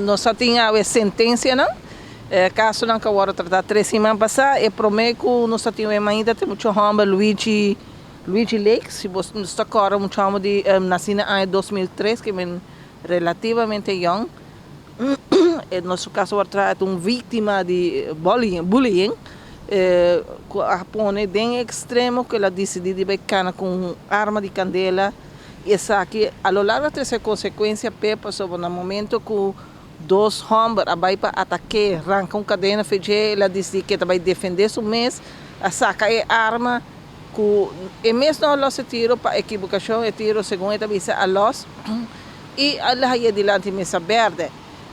nós só tinha a sentença, não? Caso não que agora tratar 3 semanas passar, e prometo nós só tinha ainda tem muito homem Luigi Lake, se você não está agora muito homem de nascido em 2003, que é relativamente young. No nosso caso agora é uma vítima de bullying. A pone bem extremo que ela decidiu de becar com arma de candela. E aqui, a lo largo dessa consequência, Pepa, sobre no momento que 2 homens vai para atacar, arrancam cadena, ela disse que vai defender seu mês, saca a arma, e mesmo não se tiro para equivocação, é tiro segundo a visa a los, e ela aí adiante mesa verde.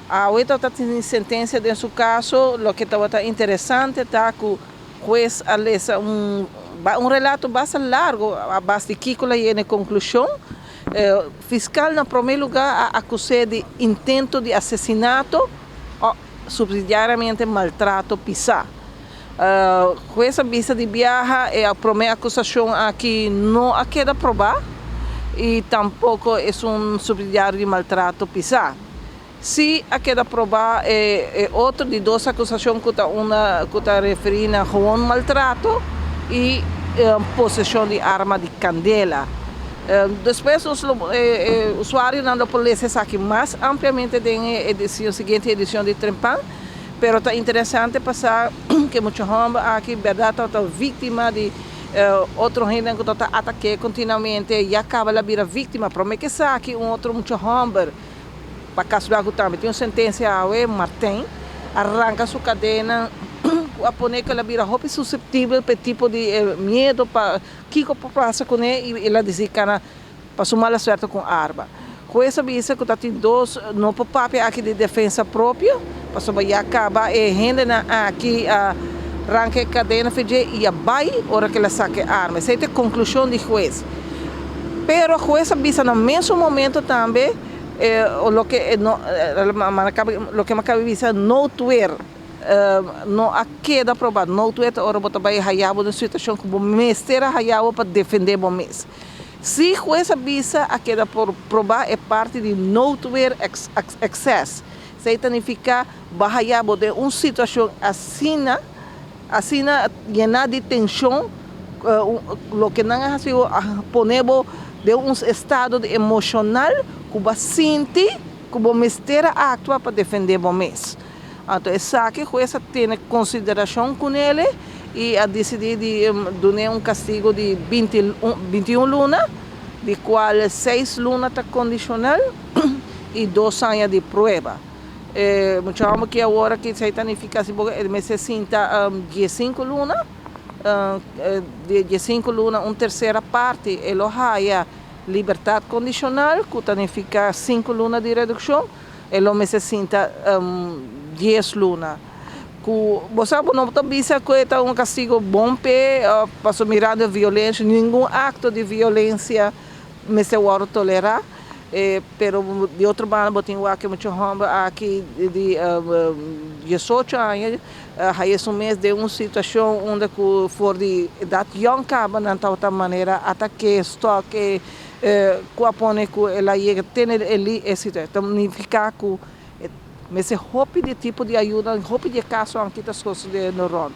A outra está tendo sentença de seu caso, o que estava interessante está que o juiz alessa um relato bastante largo, a base de Kikola e na conclusão. Fiscal, no primeiro lugar, acusou de intento de assassinato ou subsidiariamente maltrato pisar. Essa visa de viagem é a primeira acusação aqui não há que provar e tampouco é um subsidiário de maltrato pisar. Se há que provar é outra de 2 acusações que está referindo a um maltrato e possessão de arma de candela. Depois, os usuários da polícia sabem mais ampliamente na seguinte edição de Trempan, mas é interessante passar que muitos homens aqui, verdade, estão vítimas de outro gente que está atacando continuamente e acaba de vir vítima. Para mim, que sabe outro muito homem, para caso do também tem uma sentença a Martin, arranca sua cadena, a poner que ela vira roupa suscetível para tipo de medo, para que passa com ele e ela diz que para sumar a sorte com arma. Com essa visa que está tendo 2 no papel aqui de defesa própria, para saber acaba e rende aqui a arranca a cadena e a vai hora que ela saque a arma. Essa é a conclusão do juiz. Pero com essa visa no mesmo momento também o que me acaba de dizer não ter não há que provar, não ter ora botar vai raiabo na situação que o mestre raiabo para defender o mês. Se com essa visa a que provar é parte de não ter excesso, significa raiabo de uma situação assim llena de tensão, o que não é assim, ponemos de um estado emocional que vai sentir que o mestre atua para defender o mês. Então, essa que o juiz tem consideração com ele e a decidir de dar um castigo de 21 lunas, de qual 6 lunas está condicional e 2 anos de prova. Muitos homens que agora que se significa assim, me se sinta 15 lunas, de 15 lunas, uma terceira parte, ele há liberdade condicional, que significa 5 lunas de redução, ele me se sinta 10 lunas. Você não pensa que é um castigo bom para mirar de violência, nenhum acto de violência me se pode tolerar. Pero de outro lado, eu tenho aqui muito homem aqui de 18 anos, é um mês de uma situação onde for de idade young acaba de tal maneira até que estoque que ela tem ali esse significa que esse roupa de tipo de ajuda, roupa de caso aqui das coisas de no rondo.